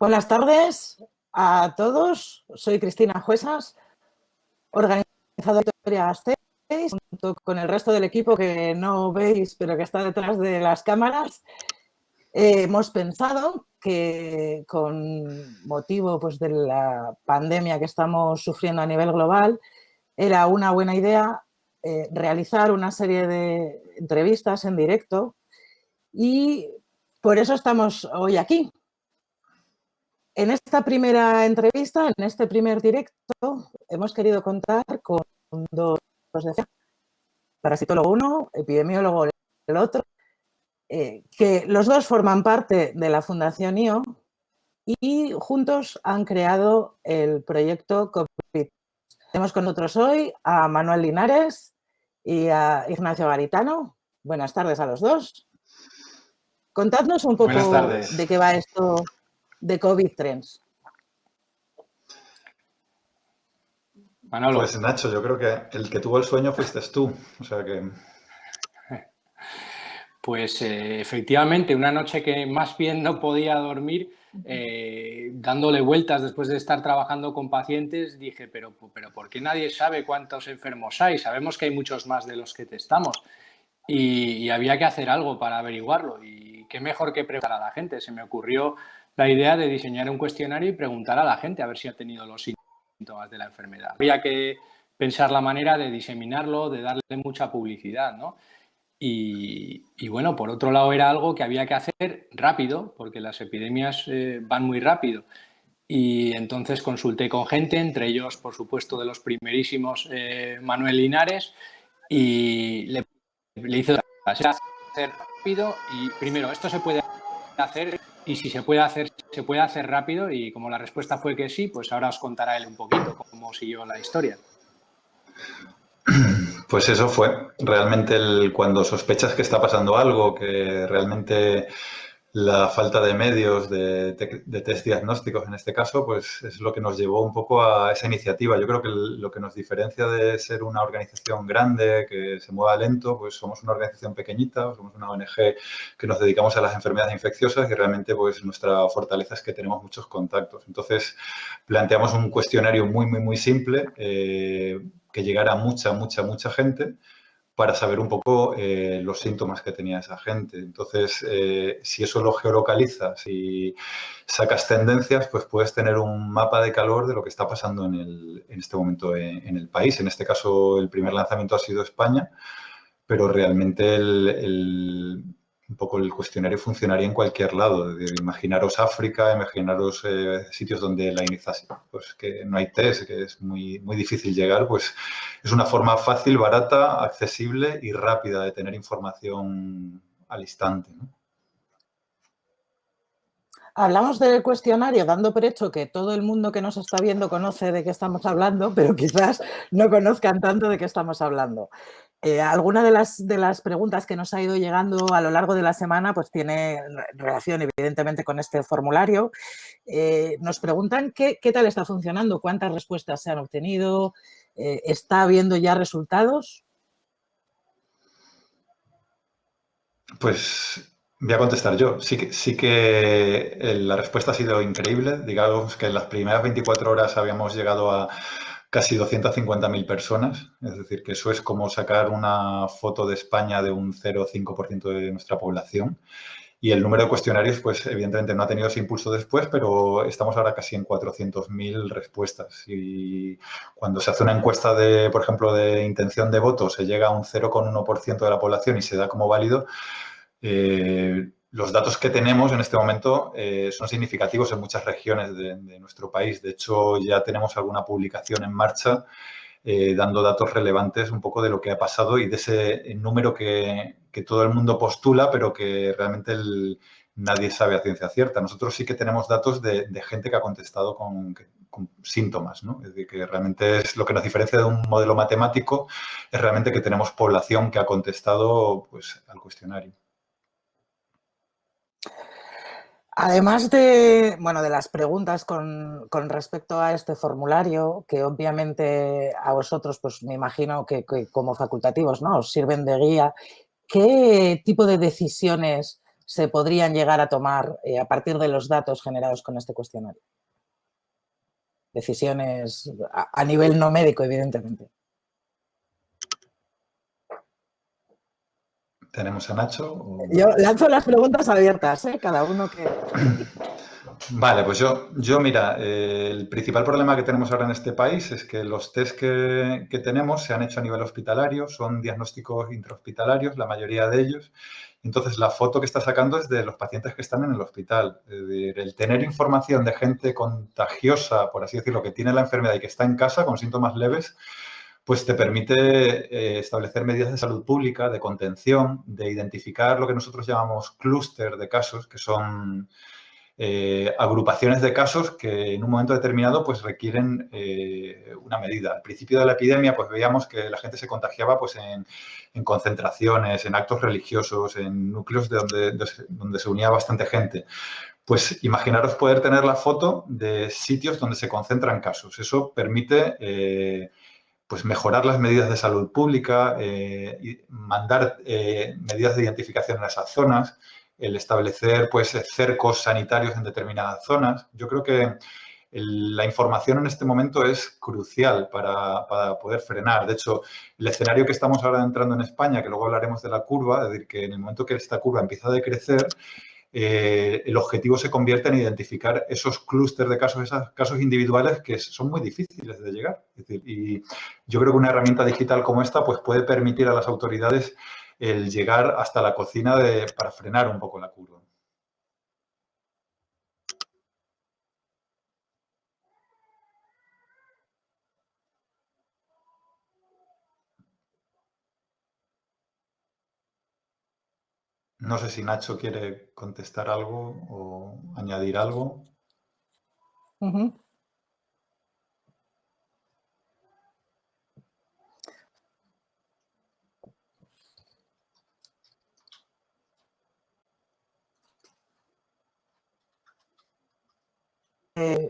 Buenas tardes a todos. Soy Cristina Juesas, organizadora de Victoria Gasteiz, junto con el resto del equipo que no veis, pero que está detrás de las cámaras. Hemos pensado que con motivo de la pandemia que estamos sufriendo a nivel global, era una buena idea realizar una serie de entrevistas en directo y por eso estamos hoy aquí. En esta primera entrevista, en este primer directo, hemos querido contar con dos parasitólogo uno, epidemiólogo el otro, que los dos forman parte de la Fundación IO y juntos han creado el proyecto COVID. Tenemos con nosotros hoy a Manuel Linares y a Ignacio Garitano. Buenas tardes a los dos. Contadnos un poco de qué va esto de COVID Trends. Manolo. Pues Nacho, yo creo que el que tuvo el sueño fuiste tú, o sea que... Pues efectivamente, una noche que más bien no podía dormir, dándole vueltas después de estar trabajando con pacientes, dije, pero ¿por qué nadie sabe cuántos enfermos hay? Sabemos que hay muchos más de los que testamos y había que hacer algo para averiguarlo. Y qué mejor que preparar a la gente. Se me ocurrió la idea de diseñar un cuestionario y preguntar a la gente a ver si ha tenido los síntomas de la enfermedad. Había que pensar la manera de diseminarlo, de darle mucha publicidad, ¿no? Y bueno, por otro lado era algo que había que hacer rápido, porque las epidemias van muy rápido. Y entonces consulté con gente, entre ellos, por supuesto, de los primerísimos, Manuel Linares, y le hice hacer rápido. Y primero, esto se puede hacer, y si se puede hacer rápido. Y como la respuesta fue que sí, pues ahora os contará él un poquito cómo siguió la historia. Pues eso fue realmente cuando sospechas que está pasando algo, que realmente la falta de medios, de test diagnósticos en este caso, pues es lo que nos llevó un poco a esa iniciativa. Yo creo que lo que nos diferencia de ser una organización grande, que se mueva lento, pues somos una organización pequeñita, somos una ONG que nos dedicamos a las enfermedades infecciosas y realmente pues nuestra fortaleza es que tenemos muchos contactos. Entonces planteamos un cuestionario muy simple, que llegara a mucha gente para saber un poco los síntomas que tenía esa gente. Entonces, si eso lo geolocalizas y sacas tendencias, pues puedes tener un mapa de calor de lo que está pasando en este momento en el país. En este caso, el primer lanzamiento ha sido España, pero realmente un poco el cuestionario funcionaría en cualquier lado. Imaginaros África, imaginaros sitios donde la iniciación, pues que no hay test, que es muy difícil llegar, pues es una forma fácil, barata, accesible y rápida de tener información al instante, ¿no? Hablamos del cuestionario dando por hecho que todo el mundo que nos está viendo conoce de qué estamos hablando, pero quizás no conozcan tanto de qué estamos hablando. Alguna de las preguntas que nos ha ido llegando a lo largo de la semana pues tiene relación evidentemente con este formulario. Nos preguntan qué tal está funcionando, cuántas respuestas se han obtenido, ¿está habiendo ya resultados? Pues voy a contestar yo. Sí que la respuesta ha sido increíble. Digamos que en las primeras 24 horas habíamos llegado a casi 250.000 personas. Es decir, que eso es como sacar una foto de España de un 0,5% de nuestra población. Y el número de cuestionarios, pues evidentemente no ha tenido ese impulso después, pero estamos ahora casi en 400.000 respuestas. Y cuando se hace una encuesta de, por ejemplo, de intención de voto, se llega a un 0,1% de la población y se da como válido, los datos que tenemos en este momento son significativos en muchas regiones de nuestro país. De hecho, ya tenemos alguna publicación en marcha dando datos relevantes un poco de lo que ha pasado y de ese número que todo el mundo postula, pero que realmente nadie sabe a ciencia cierta. Nosotros sí que tenemos datos de gente que ha contestado con síntomas, ¿no? Es decir, que realmente es lo que nos diferencia de un modelo matemático, es realmente que tenemos población que ha contestado pues, al cuestionario. Además de las preguntas con respecto a este formulario, que obviamente a vosotros, pues me imagino que como facultativos, ¿no?, os sirven de guía, ¿qué tipo de decisiones se podrían llegar a tomar a partir de los datos generados con este cuestionario? Decisiones a nivel no médico, evidentemente. ¿Tenemos a Nacho? Yo lanzo las preguntas abiertas, cada uno que... Vale, pues yo mira, el principal problema que tenemos ahora en este país es que los test que tenemos se han hecho a nivel hospitalario, son diagnósticos intrahospitalarios, la mayoría de ellos. Entonces, la foto que está sacando es de los pacientes que están en el hospital. Es decir, el tener información de gente contagiosa, por así decirlo, que tiene la enfermedad y que está en casa con síntomas leves, pues te permite establecer medidas de salud pública, de contención, de identificar lo que nosotros llamamos clúster de casos, que son agrupaciones de casos que en un momento determinado pues requieren una medida. Al principio de la epidemia pues veíamos que la gente se contagiaba pues en concentraciones, en actos religiosos, en núcleos donde se unía bastante gente. Pues imaginaros poder tener la foto de sitios donde se concentran casos. Eso permite pues mejorar las medidas de salud pública, y mandar medidas de identificación en esas zonas, el establecer pues cercos sanitarios en determinadas zonas. Yo creo que la información en este momento es crucial para poder frenar. De hecho, el escenario que estamos ahora entrando en España, que luego hablaremos de la curva, es decir, que en el momento que esta curva empieza a decrecer, el objetivo se convierte en identificar esos clústeres de casos, esos casos individuales que son muy difíciles de llegar. Es decir, y yo creo que una herramienta digital como esta pues, puede permitir a las autoridades el llegar hasta la cocina para frenar un poco la curva. No sé si Nacho quiere contestar algo o añadir algo.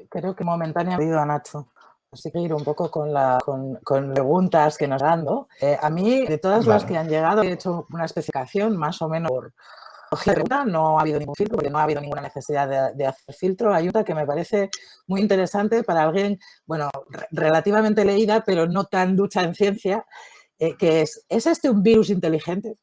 Creo que momentáneamente he oído a Nacho. Así que ir un poco con preguntas que nos dan, ¿no? A mí, de todas las que han llegado, he hecho una especificación más o menos por pregunta. No ha habido ningún filtro, porque no ha habido ninguna necesidad de hacer filtro. Hay una que me parece muy interesante para alguien, bueno, relativamente leída, pero no tan ducha en ciencia, que ¿es este un virus inteligente?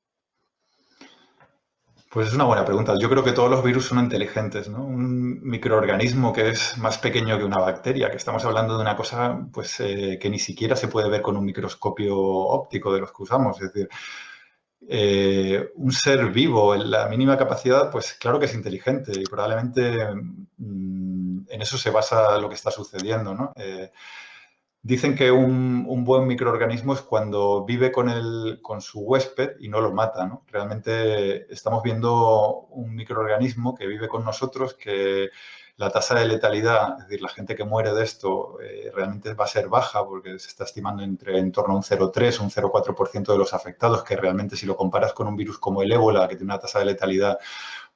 Pues es una buena pregunta. Yo creo que todos los virus son inteligentes, ¿no? Un microorganismo que es más pequeño que una bacteria, que estamos hablando de una cosa pues, que ni siquiera se puede ver con un microscopio óptico de los que usamos. Es decir, un ser vivo en la mínima capacidad, pues claro que es inteligente y probablemente en eso se basa lo que está sucediendo, ¿no? Dicen que un buen microorganismo es cuando vive con su huésped y no lo mata, ¿no? Realmente estamos viendo un microorganismo que vive con nosotros, que la tasa de letalidad, es decir, la gente que muere de esto realmente va a ser baja porque se está estimando en torno a un 0,3, un 0,4% de los afectados, que realmente si lo comparas con un virus como el ébola, que tiene una tasa de letalidad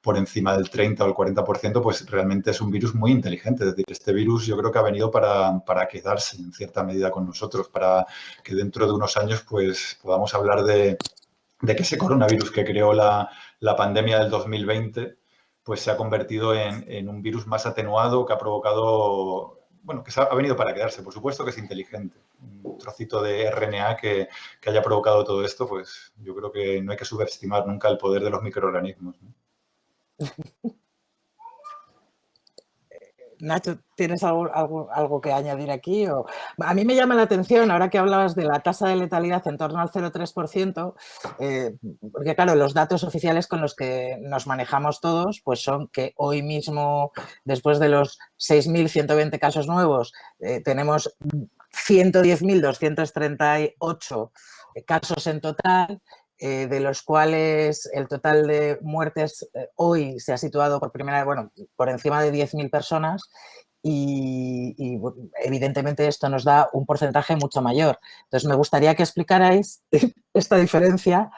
por encima del 30 o el 40%, pues realmente es un virus muy inteligente. Es decir, este virus yo creo que ha venido para quedarse en cierta medida con nosotros, para que dentro de unos años pues podamos hablar de que ese coronavirus que creó la pandemia del 2020 pues se ha convertido en un virus más atenuado que ha provocado, bueno, que ha venido para quedarse. Por supuesto que es inteligente. Un trocito de RNA que haya provocado todo esto, pues yo creo que no hay que subestimar nunca el poder de los microorganismos, ¿no? Nacho, ¿tienes algo que añadir aquí? A mí me llama la atención, ahora que hablabas de la tasa de letalidad en torno al 0,3%, porque claro, los datos oficiales con los que nos manejamos todos, pues son que hoy mismo, después de los 6.120 casos nuevos, tenemos 110.238 casos en total, de los cuales el total de muertes hoy se ha situado por primera vez, bueno, por encima de 10.000 personas y evidentemente esto nos da un porcentaje mucho mayor. Entonces, me gustaría que explicarais esta diferencia,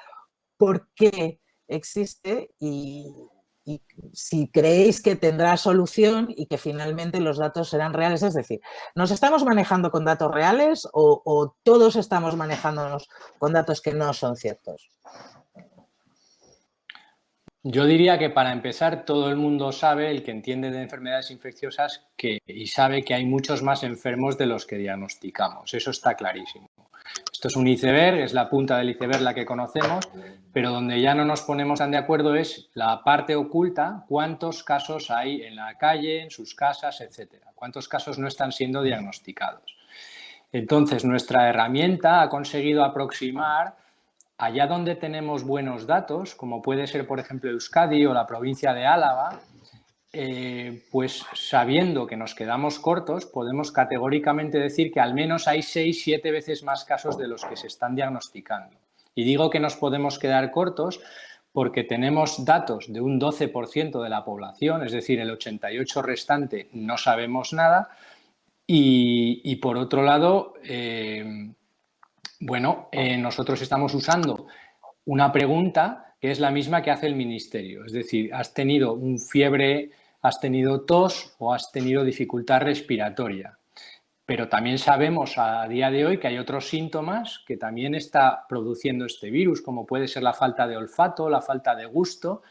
por qué existe y si creéis que tendrá solución y que finalmente los datos serán reales. Es decir, ¿nos estamos manejando con datos reales o todos estamos manejándonos con datos que no son ciertos? Yo diría que para empezar todo el mundo sabe, el que entiende de enfermedades infecciosas, y sabe que hay muchos más enfermos de los que diagnosticamos. Eso está clarísimo. Esto es un iceberg, es la punta del iceberg la que conocemos, pero donde ya no nos ponemos tan de acuerdo es la parte oculta, cuántos casos hay en la calle, en sus casas, etcétera. Cuántos casos no están siendo diagnosticados. Entonces, nuestra herramienta ha conseguido aproximar allá donde tenemos buenos datos, como puede ser, por ejemplo, Euskadi o la provincia de Álava, pues sabiendo que nos quedamos cortos, podemos categóricamente decir que al menos hay 6, 7 veces más casos de los que se están diagnosticando. Y digo que nos podemos quedar cortos porque tenemos datos de un 12% de la población, es decir, el 88% restante no sabemos nada. Y por otro lado, nosotros estamos usando una pregunta que es la misma que hace el Ministerio. Es decir, ¿has tenido un fiebre, has tenido tos o has tenido dificultad respiratoria? Pero también sabemos a día de hoy que hay otros síntomas que también está produciendo este virus, como puede ser la falta de olfato, la falta de gusto,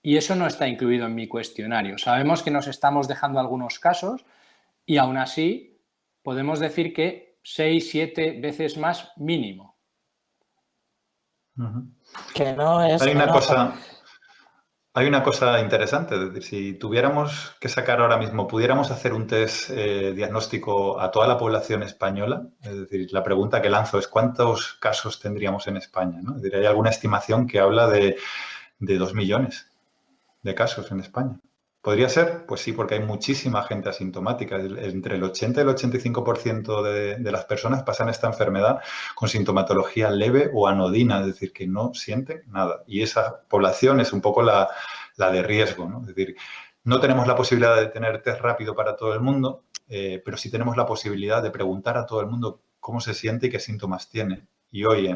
y eso no está incluido en mi cuestionario. Sabemos que nos estamos dejando algunos casos y aún así podemos decir que 6, 7 veces más mínimo. Que no es... Hay una cosa interesante, es decir, si tuviéramos que sacar ahora mismo, pudiéramos hacer un test diagnóstico a toda la población española, es decir, la pregunta que lanzo es ¿cuántos casos tendríamos en España? ¿No? Es decir, hay alguna estimación que habla de 2 millones de casos en España. ¿Podría ser? Pues sí, porque hay muchísima gente asintomática. Entre el 80 y el 85% de las personas pasan esta enfermedad con sintomatología leve o anodina, es decir, que no sienten nada. Y esa población es un poco la de riesgo, ¿no? Es decir, no tenemos la posibilidad de tener test rápido para todo el mundo, pero sí tenemos la posibilidad de preguntar a todo el mundo cómo se siente y qué síntomas tiene. Y hoy,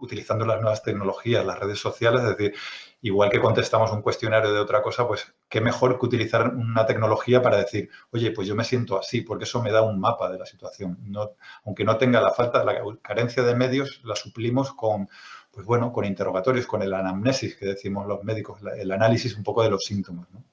utilizando las nuevas tecnologías, las redes sociales, es decir, igual que contestamos un cuestionario de otra cosa, pues qué mejor que utilizar una tecnología para decir, oye, pues yo me siento así, porque eso me da un mapa de la situación. No, aunque no tenga la carencia de medios, la suplimos con, pues bueno, con interrogatorios, con el anamnesis que decimos los médicos, el análisis un poco de los síntomas, ¿no?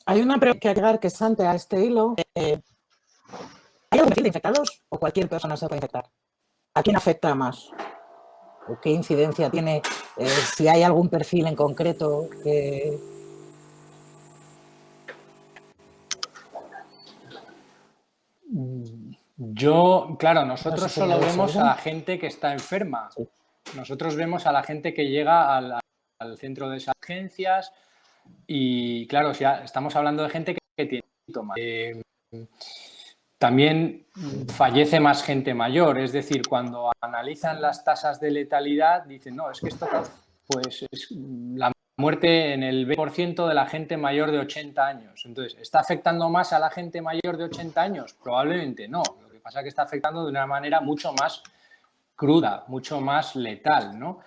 Hay una pregunta que agregar que es ante a este hilo. ¿Hay algún perfil de infectados o cualquier persona se puede infectar? ¿A quién afecta más? ¿O qué incidencia tiene? Si hay algún perfil en concreto que... Claro, nosotros No sé si solo me vemos oigo. a la gente que está enferma. Sí. Nosotros vemos a la gente que llega al centro de esas urgencias y, claro, ya estamos hablando de gente que tiene síntomas. También fallece más gente mayor, es decir, cuando analizan las tasas de letalidad, dicen, no, es que esto pues es la muerte en el 20% de la gente mayor de 80 años. Entonces, ¿está afectando más a la gente mayor de 80 años? Probablemente no. Lo que pasa es que está afectando de una manera mucho más cruda, mucho más letal, ¿no?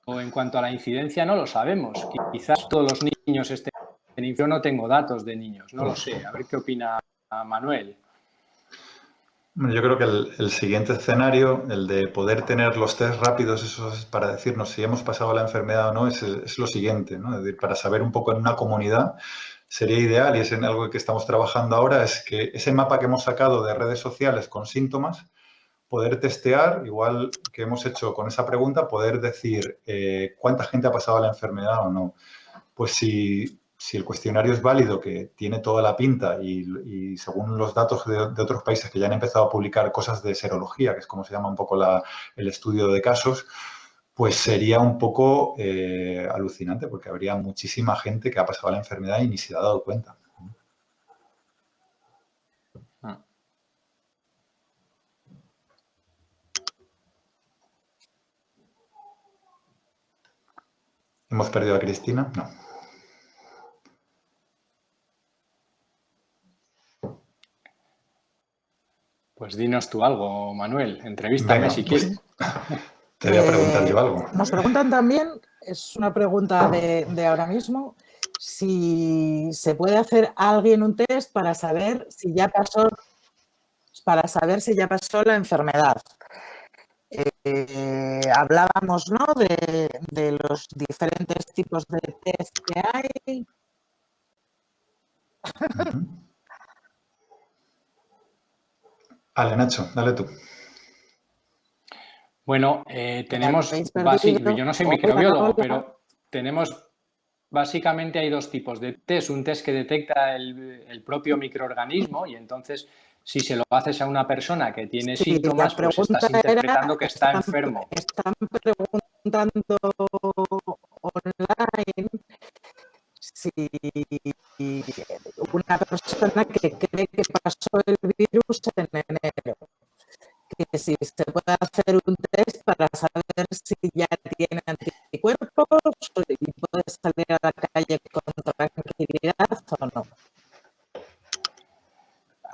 O en cuanto a la incidencia, no lo sabemos. Quizás todos los niños estén en infección. Yo no tengo datos de niños, no lo sé. A ver qué opina Manuel. Yo creo que el siguiente escenario, el de poder tener los test rápidos, esos para decirnos si hemos pasado la enfermedad o no, es lo siguiente, ¿no? Es decir, para saber un poco en una comunidad sería ideal, y es en algo que estamos trabajando ahora, es que ese mapa que hemos sacado de redes sociales con síntomas, poder testear, igual que hemos hecho con esa pregunta, poder decir cuánta gente ha pasado la enfermedad o no. Pues si el cuestionario es válido, que tiene toda la pinta y según los datos de otros países que ya han empezado a publicar cosas de serología, que es como se llama un poco el estudio de casos, pues sería un poco alucinante porque habría muchísima gente que ha pasado la enfermedad y ni se ha dado cuenta. ¿Hemos perdido a Cristina? No. Pues dinos tú algo, Manuel. Entrevístame si quieres. Te voy a preguntar yo algo. Nos preguntan también, es una pregunta de ahora mismo, si se puede hacer a alguien un test para saber si ya pasó para saber si ya pasó la enfermedad. Hablábamos, ¿no?, de los diferentes tipos de test que hay. Vale, Nacho, dale tú. Bueno, tenemos, yo no soy microbiólogo, pero tenemos, básicamente hay dos tipos de test. Un test que detecta el propio microorganismo y entonces si se lo haces a una persona que tiene síntomas, pues estás interpretando que está enfermo. Están preguntando online si una persona que cree que pasó el virus en enero, que si se puede hacer un test para saber si ya tiene anticuerpos y puede salir a la calle con tranquilidad o no.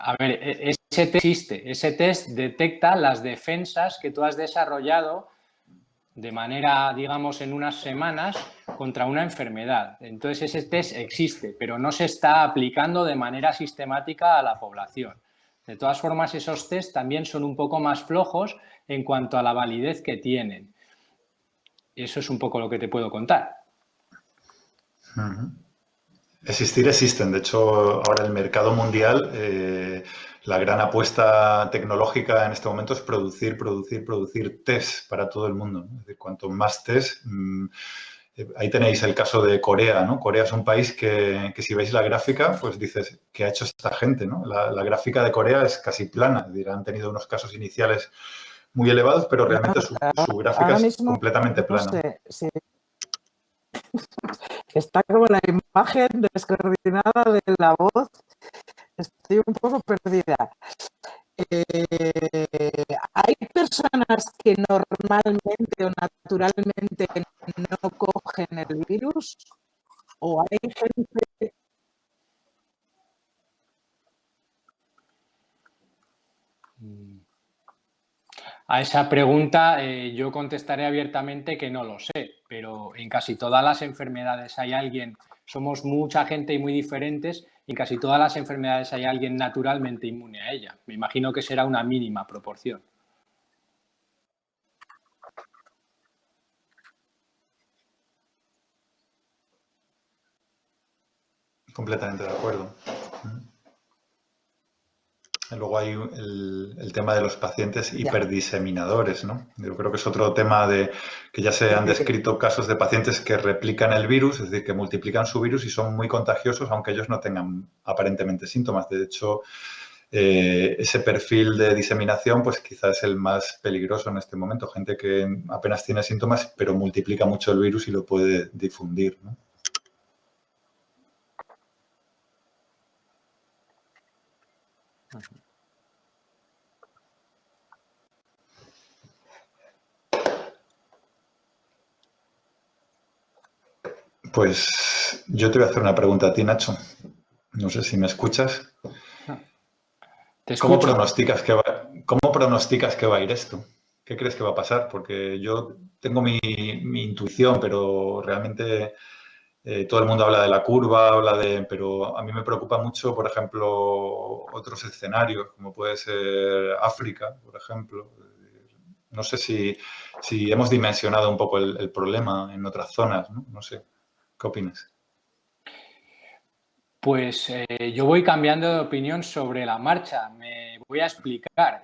A ver, ese test existe. Ese test detecta las defensas que tú has desarrollado de manera, digamos, en unas semanas contra una enfermedad. Entonces, ese test existe, pero no se está aplicando de manera sistemática a la población. De todas formas, esos test también son un poco más flojos en cuanto a la validez que tienen. Eso es un poco lo que te puedo contar. Existir existen. De hecho, ahora el mercado mundial, la gran apuesta tecnológica en este momento es producir test para todo el mundo, ¿no? Es decir, cuanto más test, ahí tenéis el caso de Corea, ¿no? Corea es un país que si veis la gráfica, pues dices, ¿qué ha hecho esta gente, ¿no? La gráfica de Corea es casi plana. Es decir, han tenido unos casos iniciales muy elevados, pero realmente su gráfica es completamente plana. No sé, sí. Está como la imagen descoordinada de la voz. Estoy un poco perdida. ¿Hay personas que normalmente o naturalmente no cogen el virus? ¿O hay gente? A esa pregunta yo contestaré abiertamente que no lo sé, pero en casi todas las enfermedades hay alguien, somos mucha gente y muy diferentes, y en casi todas las enfermedades hay alguien naturalmente inmune a ella. Me imagino que será una mínima proporción. Completamente de acuerdo. Luego hay el tema de los pacientes hiperdiseminadores, ¿no? Yo creo que es otro tema de que ya se han descrito casos de pacientes que replican el virus, es decir, que multiplican su virus y son muy contagiosos, aunque ellos no tengan aparentemente síntomas. De hecho, ese perfil de diseminación, pues quizás es el más peligroso en este momento. Gente que apenas tiene síntomas, pero multiplica mucho el virus y lo puede difundir, ¿no? Pues yo te voy a hacer una pregunta a ti, Nacho. No sé si me escuchas. Te escucho. ¿Cómo pronosticas que va a ir esto? ¿Qué crees que va a pasar? Porque yo tengo mi intuición, pero realmente todo el mundo habla de la curva, pero a mí me preocupa mucho, por ejemplo, otros escenarios, como puede ser África, por ejemplo. No sé si hemos dimensionado un poco el problema en otras zonas, ¿no? No sé. ¿Qué opinas? Pues yo voy cambiando de opinión sobre la marcha. Me voy a explicar.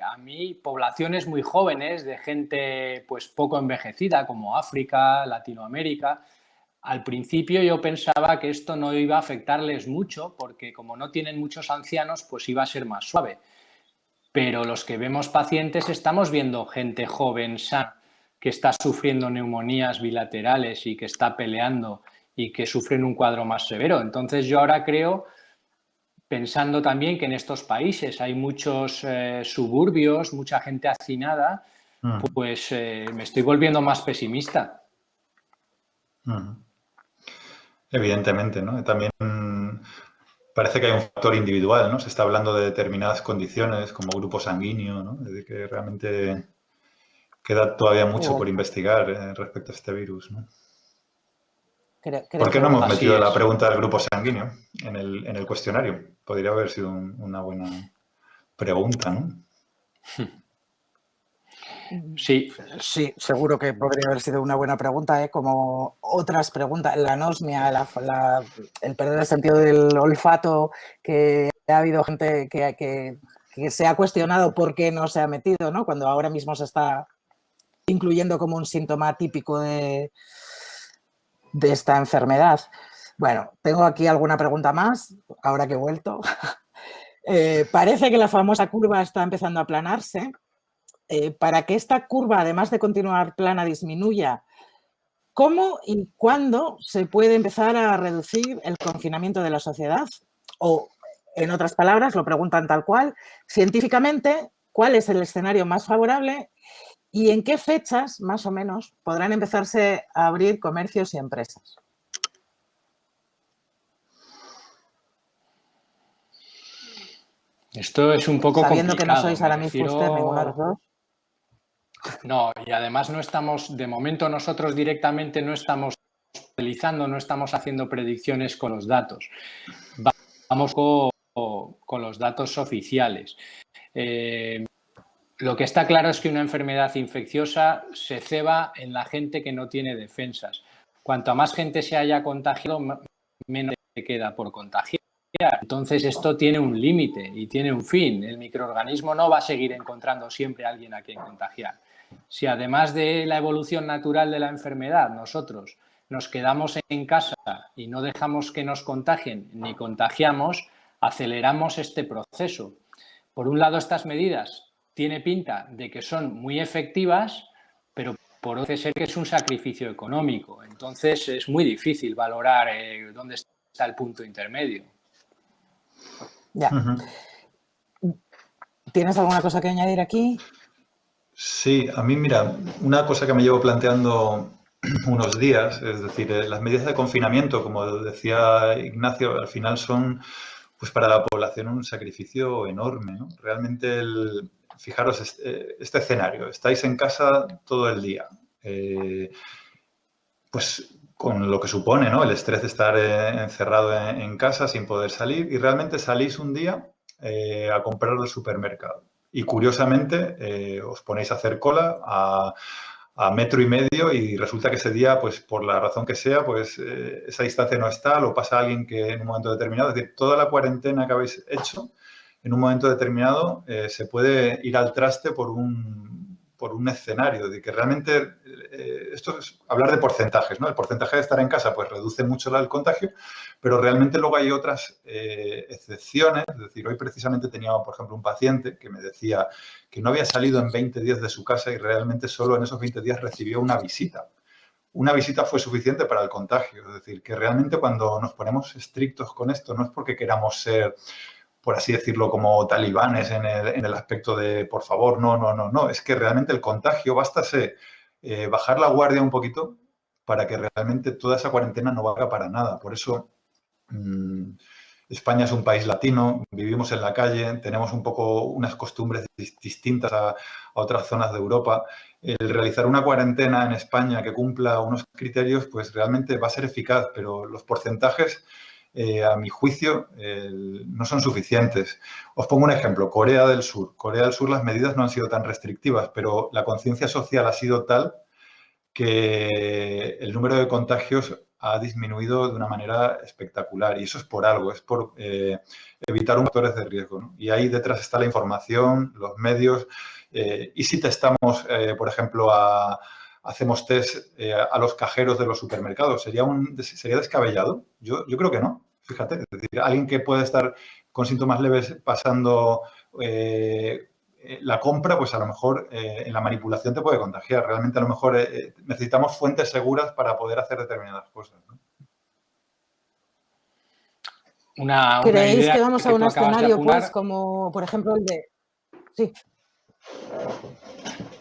A mí, poblaciones muy jóvenes de gente pues poco envejecida, como África, Latinoamérica, al principio yo pensaba que esto no iba a afectarles mucho porque como no tienen muchos ancianos, pues iba a ser más suave. Pero los que vemos pacientes estamos viendo gente joven, sana, que está sufriendo neumonías bilaterales y que está peleando y que sufren un cuadro más severo. Entonces yo ahora creo, pensando también que en estos países hay muchos suburbios, mucha gente hacinada, pues me estoy volviendo más pesimista. Evidentemente, ¿no? También parece que hay un factor individual, ¿no? Se está hablando de determinadas condiciones como grupo sanguíneo, ¿no? Es decir, que realmente queda todavía mucho por investigar respecto a este virus, ¿no? ¿Por qué no hemos metido la pregunta del grupo sanguíneo en el cuestionario? Podría haber sido una buena pregunta, ¿no? Sí. Sí, seguro que podría haber sido una buena pregunta, ¿eh? Como otras preguntas, la anosmia, el perder el sentido del olfato, que ha habido gente que se ha cuestionado por qué no se ha metido, ¿no? Cuando ahora mismo se está incluyendo como un síntoma típico de esta enfermedad. Bueno, tengo aquí alguna pregunta más, ahora que he vuelto. Parece que la famosa curva está empezando a aplanarse. Para que esta curva, además de continuar plana, disminuya, ¿cómo y cuándo se puede empezar a reducir el confinamiento de la sociedad? O, en otras palabras, lo preguntan tal cual, científicamente, ¿cuál es el escenario más favorable y en qué fechas, más o menos, podrán empezarse a abrir comercios y empresas? Esto es un poco Sabiendo complicado. que no sois Aramis Fuster, ninguno de los dos. No, y además no estamos, de momento nosotros directamente no estamos analizando, no estamos haciendo predicciones con los datos. Vamos con los datos oficiales. Lo que está claro es que una enfermedad infecciosa se ceba en la gente que no tiene defensas. Cuanto más gente se haya contagiado, menos se queda por contagiar. Entonces esto tiene un límite y tiene un fin. El microorganismo no va a seguir encontrando siempre a alguien a quien contagiar. Si además de la evolución natural de la enfermedad nosotros nos quedamos en casa y no dejamos que nos contagien ni contagiamos, aceleramos este proceso. Por un lado, estas medidas tiene pinta de que son muy efectivas, pero por otro ser que es un sacrificio económico. Entonces es muy difícil valorar dónde está el punto intermedio. Ya. ¿Tienes alguna cosa que añadir aquí? Sí, a mí, mira, una cosa que me llevo planteando unos días, es decir, las medidas de confinamiento, como decía Ignacio, al final son, pues para la población un sacrificio enorme, ¿no? Realmente, fijaros, este escenario, estáis en casa todo el día, pues con lo que supone, ¿no? El estrés de estar encerrado en casa sin poder salir y realmente salís un día a comprar al supermercado. Y curiosamente os ponéis a hacer cola a metro y medio y resulta que ese día, pues por la razón que sea, pues esa distancia no está, lo pasa a alguien que en un momento determinado, es decir, toda la cuarentena que habéis hecho, en un momento determinado se puede ir al traste por un escenario, de que realmente esto es hablar de porcentajes, ¿no? El porcentaje de estar en casa pues reduce mucho el contagio, pero realmente luego hay otras excepciones. Es decir, hoy precisamente tenía, por ejemplo, un paciente que me decía que no había salido en 20 días de su casa y realmente solo en esos 20 días recibió una visita. Una visita fue suficiente para el contagio. Es decir, que realmente cuando nos ponemos estrictos con esto no es porque queramos ser, por así decirlo, como talibanes en el aspecto de, por favor, no. Es que realmente el contagio, bastase bajar la guardia un poquito para que realmente toda esa cuarentena no valga para nada. Por eso España es un país latino, vivimos en la calle, tenemos un poco unas costumbres distintas a otras zonas de Europa. El realizar una cuarentena en España que cumpla unos criterios, pues realmente va a ser eficaz, pero los porcentajes, a mi juicio, no son suficientes. Os pongo un ejemplo, Corea del Sur. Corea del Sur las medidas no han sido tan restrictivas, pero la conciencia social ha sido tal que el número de contagios ha disminuido de una manera espectacular y eso es por algo, es por evitar factores de riesgo, ¿no? Y ahí detrás está la información, los medios y si testamos, por ejemplo, hacemos test a los cajeros de los supermercados, ¿sería descabellado? Yo creo que no, fíjate, es decir, alguien que puede estar con síntomas leves pasando la compra, pues a lo mejor en la manipulación te puede contagiar. Realmente a lo mejor necesitamos fuentes seguras para poder hacer determinadas cosas, ¿no? ¿Creéis idea que vamos a un tú acabas de escenario, apuntar, pues, como por ejemplo el de... Sí.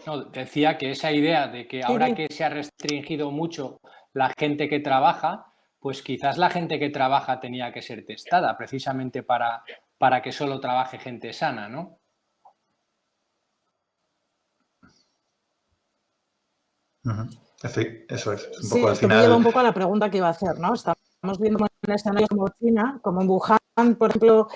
No, decía que esa idea de que ahora que se ha restringido mucho la gente que trabaja, pues quizás la gente que trabaja tenía que ser testada precisamente para que solo trabaje gente sana, ¿no? Eso es un Sí, poco al esto me final. lleva un poco a la pregunta que iba a hacer, ¿no? Estamos viendo en escenarios como China, como en Wuhan, por ejemplo,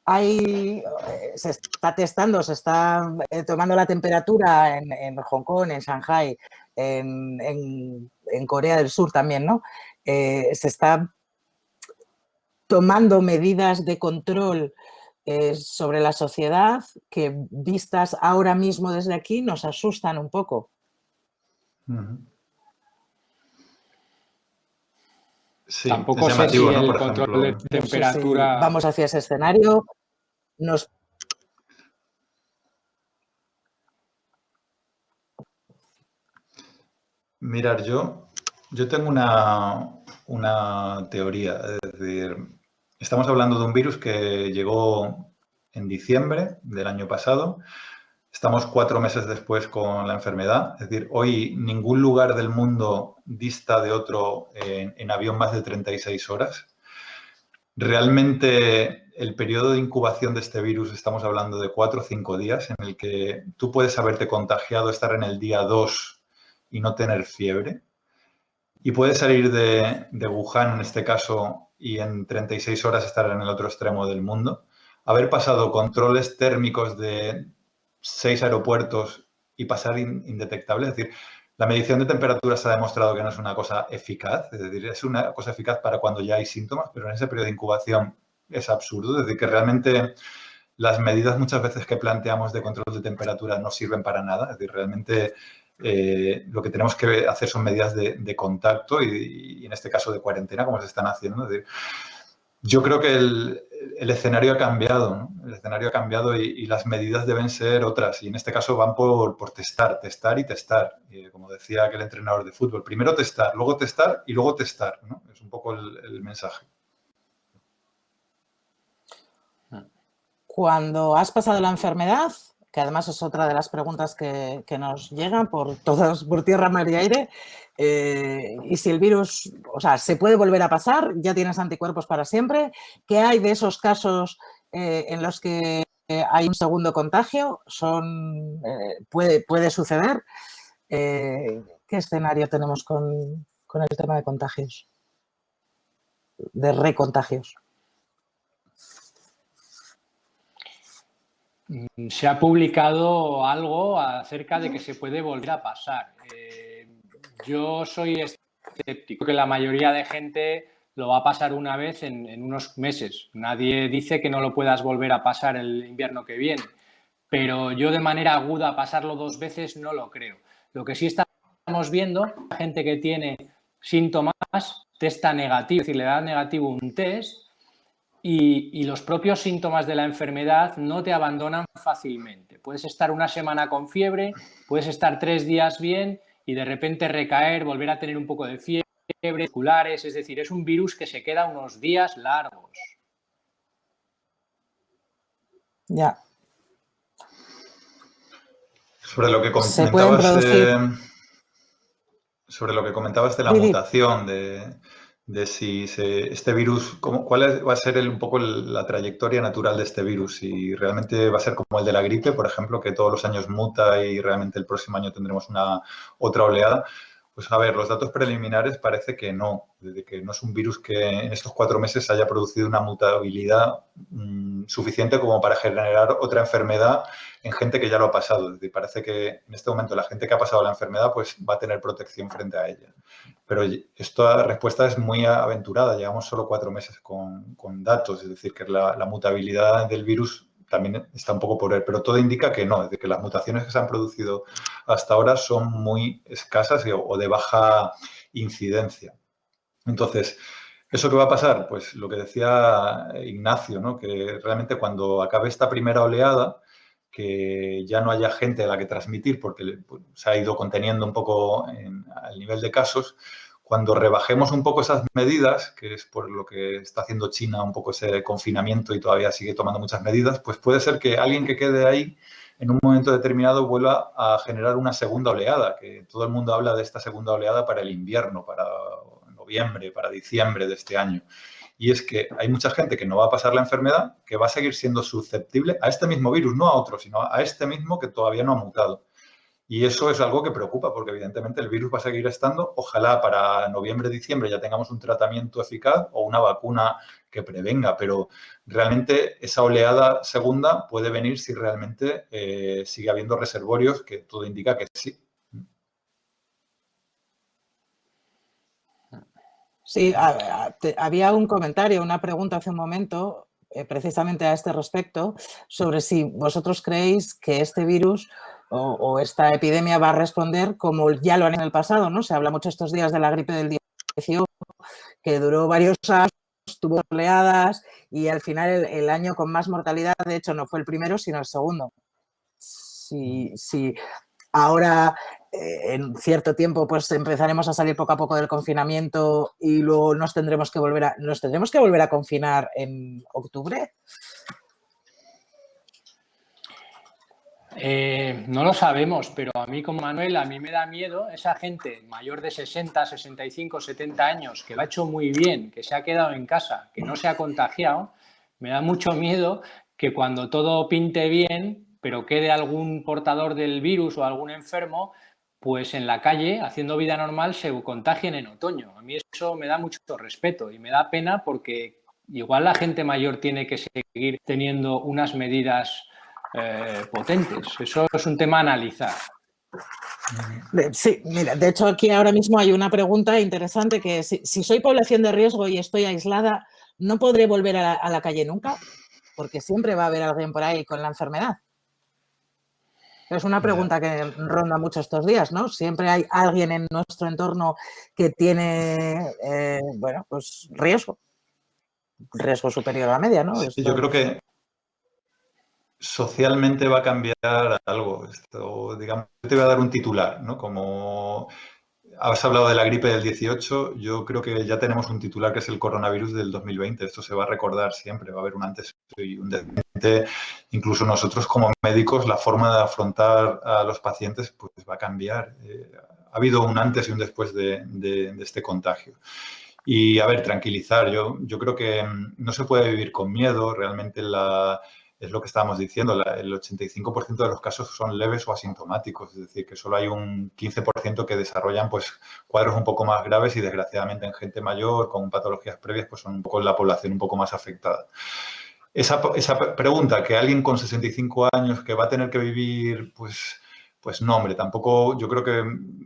se está testando, se está tomando la temperatura en Hong Kong, en Shanghai, en Corea del Sur también, ¿no? Se está tomando medidas de control sobre la sociedad que, vistas ahora mismo desde aquí, nos asustan un poco. Sí, tampoco es sé si llamativo, ¿no? el Por control de ejemplo, No sé si temperatura... vamos hacia ese escenario. mirar, yo tengo una teoría, es decir, estamos hablando de un virus que llegó en diciembre del año pasado. Estamos 4 meses después con la enfermedad. Es decir, hoy ningún lugar del mundo dista de otro en avión más de 36 horas. Realmente el periodo de incubación de este virus, estamos hablando de 4 o 5 días, en el que tú puedes haberte contagiado, estar en el día 2 y no tener fiebre. Y puedes salir de Wuhan, en este caso, y en 36 horas estar en el otro extremo del mundo. Haber pasado controles térmicos de 6 aeropuertos y pasar indetectable. Es decir, la medición de temperatura se ha demostrado que no es una cosa eficaz. Es decir, es una cosa eficaz para cuando ya hay síntomas, pero en ese periodo de incubación es absurdo. Es decir, que realmente las medidas muchas veces que planteamos de control de temperatura no sirven para nada. Es decir, realmente lo que tenemos que hacer son medidas de contacto y en este caso de cuarentena, como se están haciendo. Es decir, yo creo que el escenario ha cambiado, ¿no? El escenario ha cambiado y las medidas deben ser otras. Y en este caso van por testar y testar. Como decía aquel entrenador de fútbol, primero testar, luego testar y luego testar, ¿no? Es un poco el mensaje. Cuando has pasado la enfermedad, que además es otra de las preguntas que nos llegan por tierra, mar y aire, y si el virus, o sea, se puede volver a pasar, ya tienes anticuerpos para siempre, ¿qué hay de esos casos en los que hay un segundo contagio? ¿Puede suceder? ¿Qué escenario tenemos con el tema de contagios? De recontagios. Se ha publicado algo acerca de que se puede volver a pasar. Yo soy escéptico, que la mayoría de gente lo va a pasar una vez en unos meses. Nadie dice que no lo puedas volver a pasar el invierno que viene, pero yo de manera aguda pasarlo 2 veces no lo creo. Lo que sí estamos viendo, la gente que tiene síntomas testa negativo, es decir, le da negativo un test y los propios síntomas de la enfermedad no te abandonan fácilmente. Puedes estar una semana con fiebre, puedes estar 3 días bien y de repente recaer, volver a tener un poco de fiebre, musculares, es decir, es un virus que se queda unos días largos. Ya. Sobre lo que Se pueden producir... sobre lo que comentabas de la mutación, de si este virus, cuál va a ser un poco la trayectoria natural de este virus, si realmente va a ser como el de la gripe, por ejemplo, que todos los años muta y realmente el próximo año tendremos otra oleada. Pues a ver, los datos preliminares parece que no, de que no es un virus que en estos 4 meses haya producido una mutabilidad suficiente como para generar otra enfermedad en gente que ya lo ha pasado. Es decir, parece que en este momento la gente que ha pasado la enfermedad pues va a tener protección frente a ella. Pero esta respuesta es muy aventurada, llevamos solo 4 meses con datos, es decir, que la mutabilidad del virus también está un poco por ver, pero todo indica que no, es decir, que las mutaciones que se han producido hasta ahora son muy escasas o de baja incidencia. Entonces, ¿eso qué va a pasar? Pues lo que decía Ignacio, ¿no? Que realmente cuando acabe esta primera oleada, que ya no haya gente a la que transmitir porque se ha ido conteniendo un poco al nivel de casos, cuando rebajemos un poco esas medidas, que es por lo que está haciendo China un poco ese confinamiento y todavía sigue tomando muchas medidas, pues puede ser que alguien que quede ahí en un momento determinado vuelva a generar una segunda oleada, que todo el mundo habla de esta segunda oleada para el invierno, para noviembre, para diciembre de este año. Y es que hay mucha gente que no va a pasar la enfermedad, que va a seguir siendo susceptible a este mismo virus, no a otro, sino a este mismo que todavía no ha mutado. Y eso es algo que preocupa, porque evidentemente el virus va a seguir estando. Ojalá para noviembre, diciembre ya tengamos un tratamiento eficaz o una vacuna prevenga, pero realmente esa oleada segunda puede venir si realmente sigue habiendo reservorios, que todo indica que sí. Sí, había un comentario, una pregunta hace un momento, precisamente a este respecto, sobre si vosotros creéis que este virus o esta epidemia va a responder como ya lo han hecho en el pasado, ¿no? Se habla mucho estos días de la gripe del 18, que duró varios años, tuvo oleadas y al final el año con más mortalidad, de hecho, no fue el primero, sino el segundo. Si ahora, en cierto tiempo, pues empezaremos a salir poco a poco del confinamiento y luego nos tendremos que volver a confinar en octubre. No lo sabemos, pero a mí como Manuel, a mí me da miedo esa gente mayor de 60, 65, 70 años que lo ha hecho muy bien, que se ha quedado en casa, que no se ha contagiado. Me da mucho miedo que cuando todo pinte bien, pero quede algún portador del virus o algún enfermo, pues en la calle, haciendo vida normal, se contagien en otoño. A mí eso me da mucho respeto y me da pena porque igual la gente mayor tiene que seguir teniendo unas medidas potentes. Eso es un tema a analizar. Sí, mira, de hecho aquí ahora mismo hay una pregunta interesante que si soy población de riesgo y estoy aislada, ¿no podré volver a la calle nunca? Porque siempre va a haber alguien por ahí con la enfermedad. Es una pregunta que ronda mucho estos días, ¿no? Siempre hay alguien en nuestro entorno que tiene, bueno, pues riesgo superior a la media, ¿no? Sí, yo creo que socialmente va a cambiar algo. Esto, digamos, yo te voy a dar un titular, ¿no? Como has hablado de la gripe del 18, yo creo que ya tenemos un titular que es el coronavirus del 2020. Esto se va a recordar siempre, va a haber un antes y un después. Incluso nosotros como médicos, la forma de afrontar a los pacientes pues va a cambiar. Ha habido un antes y un después de este contagio. Y, a ver, tranquilizar. Yo creo que no se puede vivir con miedo. Realmente es lo que estábamos diciendo, el 85% de los casos son leves o asintomáticos, es decir, que solo hay un 15% que desarrollan pues, cuadros un poco más graves y, desgraciadamente, en gente mayor con patologías previas, pues son un poco la población un poco más afectada. Esa pregunta, que alguien con 65 años que va a tener que vivir, pues no, hombre, tampoco, yo creo que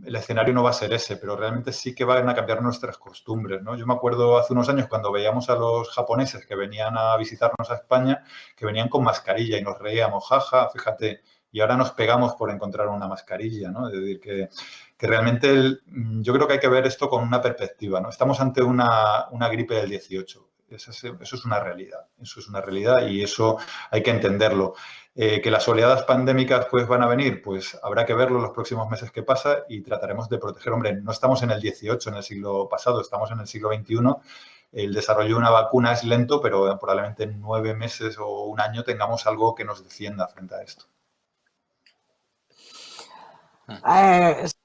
el escenario no va a ser ese, pero realmente sí que van a cambiar nuestras costumbres, ¿no? Yo me acuerdo hace unos años cuando veíamos a los japoneses que venían a visitarnos a España, que venían con mascarilla y nos reíamos, jaja, fíjate, y ahora nos pegamos por encontrar una mascarilla, ¿no? Es decir, que realmente yo creo que hay que ver esto con una perspectiva, ¿no? Estamos ante una gripe del 18. Eso es una realidad y eso hay que entenderlo. Que las oleadas pandémicas pues van a venir, pues habrá que verlo los próximos meses que pasa y trataremos de proteger. Hombre, no estamos en el 18, en el siglo pasado, estamos en el siglo XXI. El desarrollo de una vacuna es lento, pero probablemente en 9 meses o un año tengamos algo que nos defienda frente a esto.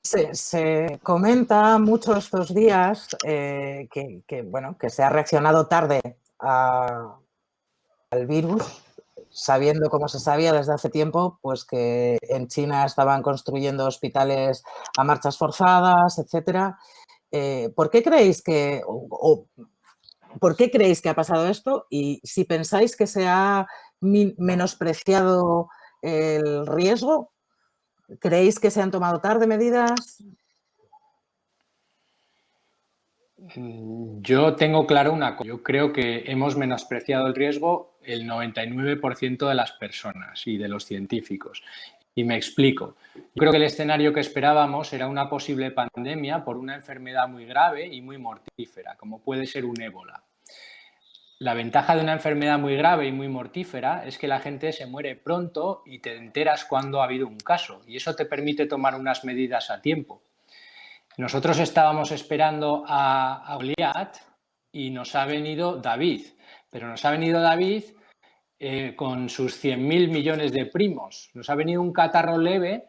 Se comenta mucho estos días bueno, que se ha reaccionado tarde al virus, sabiendo, como se sabía desde hace tiempo, pues que en China estaban construyendo hospitales a marchas forzadas, etcétera. ¿Por qué creéis ¿por qué creéis que ha pasado esto? Y si pensáis que se ha menospreciado el riesgo, ¿creéis que se han tomado tarde medidas? Yo tengo claro una cosa. Yo creo que hemos menospreciado el riesgo el 99% de las personas y de los científicos. Y me explico. Yo creo que el escenario que esperábamos era una posible pandemia por una enfermedad muy grave y muy mortífera, como puede ser un ébola. La ventaja de una enfermedad muy grave y muy mortífera es que la gente se muere pronto y te enteras cuando ha habido un caso. Y eso te permite tomar unas medidas a tiempo. Nosotros estábamos esperando a Goliat y nos ha venido David, pero nos ha venido David con sus 100.000 millones de primos. Nos ha venido un catarro leve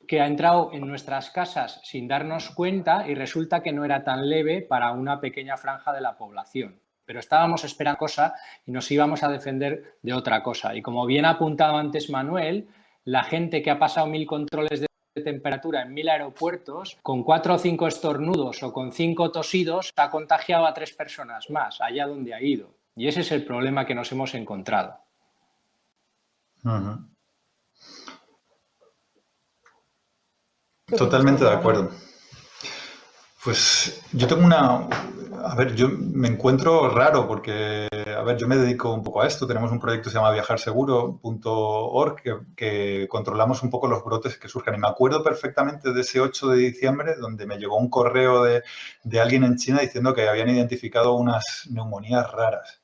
que ha entrado en nuestras casas sin darnos cuenta y resulta que no era tan leve para una pequeña franja de la población. Pero estábamos esperando cosa y nos íbamos a defender de otra cosa. Y como bien ha apuntado antes Manuel, la gente que ha pasado 1000 controles de temperatura en 1000 aeropuertos, con 4 o 5 estornudos o con 5 tosidos, ha contagiado a 3 personas más, allá donde ha ido. Y ese es el problema que nos hemos encontrado. Ujú. ¿Qué opinas tú, Totalmente de Manuel? acuerdo. Pues yo tengo una... A ver, yo me encuentro raro porque, a ver, yo me dedico un poco a esto. Tenemos un proyecto que se llama viajarseguro.org que controlamos un poco los brotes que surgen. Y me acuerdo perfectamente de ese 8 de diciembre donde me llegó un correo de alguien en China diciendo que habían identificado unas neumonías raras.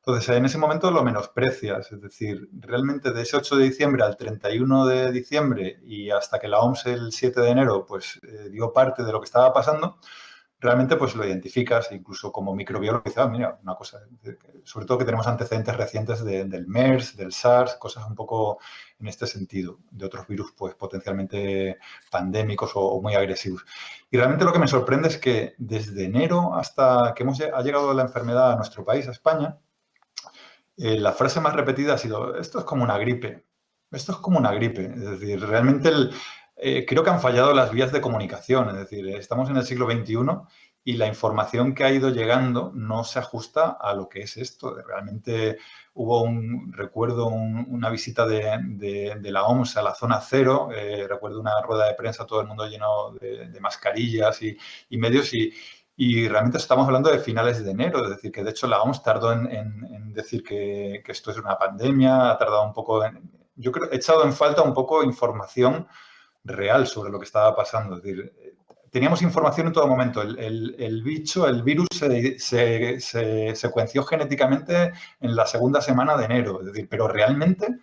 Entonces, en ese momento lo menosprecias, es decir, realmente de ese 8 de diciembre al 31 de diciembre y hasta que la OMS el 7 de enero pues dio parte de lo que estaba pasando, realmente pues lo identificas, incluso como microbiólogo, dices, ah, mira, una cosa, sobre todo que tenemos antecedentes recientes del MERS, del SARS, cosas un poco en este sentido, de otros virus pues potencialmente pandémicos o muy agresivos. Y realmente lo que me sorprende es que desde enero hasta que ha llegado la enfermedad a nuestro país, a España, la frase más repetida ha sido, esto es como una gripe, esto es como una gripe. Es decir, realmente creo que han fallado las vías de comunicación, es decir, estamos en el siglo XXI y la información que ha ido llegando no se ajusta a lo que es esto. Realmente recuerdo una visita de la OMS a la zona cero, recuerdo una rueda de prensa, todo el mundo lleno de mascarillas y medios y realmente estamos hablando de finales de enero, es decir, que de hecho la OMS tardó en decir que esto es una pandemia, ha tardado un poco yo creo, he echado en falta un poco información real sobre lo que estaba pasando. Es decir, teníamos información en todo momento. El virus se secuenció genéticamente en la segunda semana de enero, es decir, pero realmente,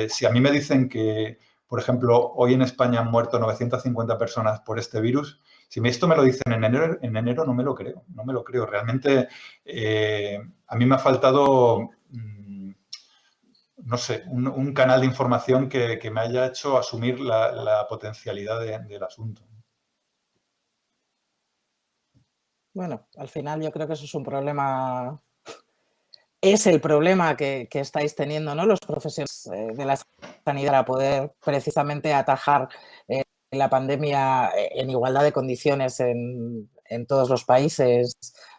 si a mí me dicen que, por ejemplo, hoy en España han muerto 950 personas por este virus, si esto me lo dicen en enero no me lo creo, no me lo creo. Realmente a mí me ha faltado, no sé, un canal de información que me haya hecho asumir la potencialidad del asunto. Bueno, al final yo creo que eso es un problema, es el problema que estáis teniendo, ¿no? Los profesionales de la sanidad para poder precisamente atajar la pandemia en igualdad de condiciones en todos los países,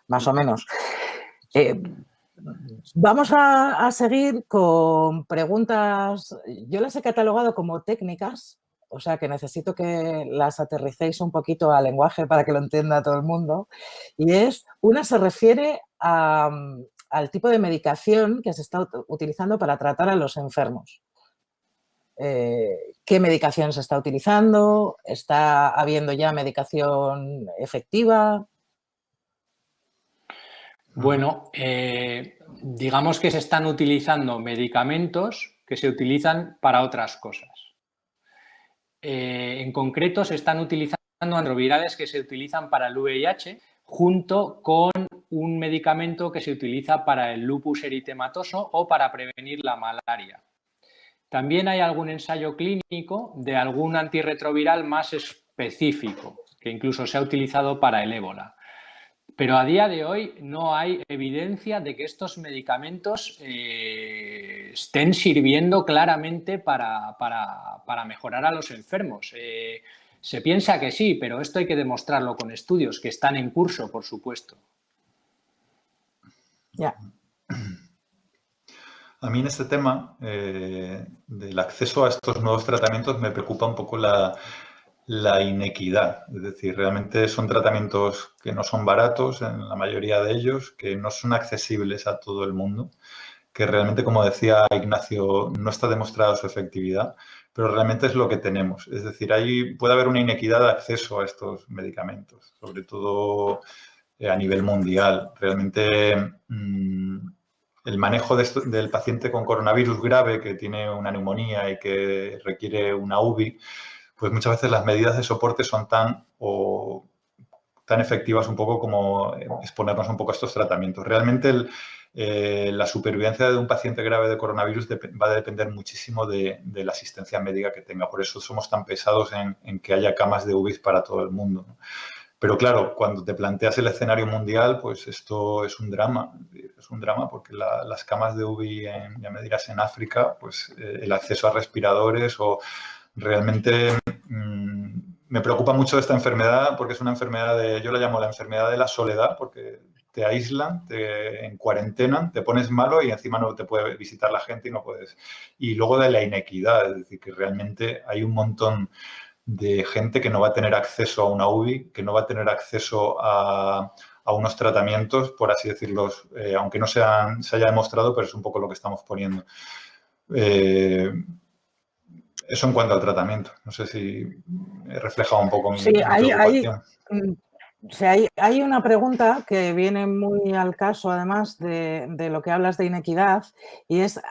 más o menos. Vamos a seguir con preguntas, yo las he catalogado como técnicas, o sea que necesito que las aterricéis un poquito al lenguaje para que lo entienda todo el mundo. Y una se refiere al tipo de medicación que se está utilizando para tratar a los enfermos. ¿Qué medicación se está utilizando? ¿Está habiendo ya medicación efectiva? Bueno, digamos que se están utilizando medicamentos que se utilizan para otras cosas. En concreto, se están utilizando antirretrovirales que se utilizan para el VIH junto con un medicamento que se utiliza para el lupus eritematoso o para prevenir la malaria. También hay algún ensayo clínico de algún antirretroviral más específico, que incluso se ha utilizado para el ébola. Pero a día de hoy no hay evidencia de que estos medicamentos estén sirviendo claramente para mejorar a los enfermos. Se piensa que sí, pero esto hay que demostrarlo con estudios que están en curso, por supuesto. Ya. A mí en este tema del acceso a estos nuevos tratamientos me preocupa un poco la inequidad. Es decir, realmente son tratamientos que no son baratos en la mayoría de ellos, que no son accesibles a todo el mundo, que realmente, como decía Ignacio, no está demostrada su efectividad, pero realmente es lo que tenemos. Es decir, puede haber una inequidad de acceso a estos medicamentos, sobre todo a nivel mundial. Realmente el manejo del paciente con coronavirus grave que tiene una neumonía y que requiere una UBI, pues muchas veces las medidas de soporte son tan efectivas un poco como exponernos un poco a estos tratamientos. Realmente la supervivencia de un paciente grave de coronavirus va a depender muchísimo de la asistencia médica que tenga. Por eso somos tan pesados en que haya camas de UBI para todo el mundo, ¿no? Pero claro, cuando te planteas el escenario mundial, pues esto es un drama. Es un drama porque las camas de UBI, ya me dirás, en África, pues el acceso a respiradores o realmente me preocupa mucho esta enfermedad porque es una enfermedad yo la llamo la enfermedad de la soledad porque te aíslan, te en cuarentena, te pones malo y encima no te puede visitar la gente y no puedes. Y luego de la inequidad, es decir, que realmente hay un montón de gente que no va a tener acceso a una UBI, que no va a tener acceso a unos tratamientos, por así decirlo, aunque no se haya demostrado, pero es un poco lo que estamos poniendo. Eso en cuanto al tratamiento. No sé si he reflejado un poco mi preocupación. Hay una pregunta que viene muy al caso, además de lo que hablas de inequidad, y es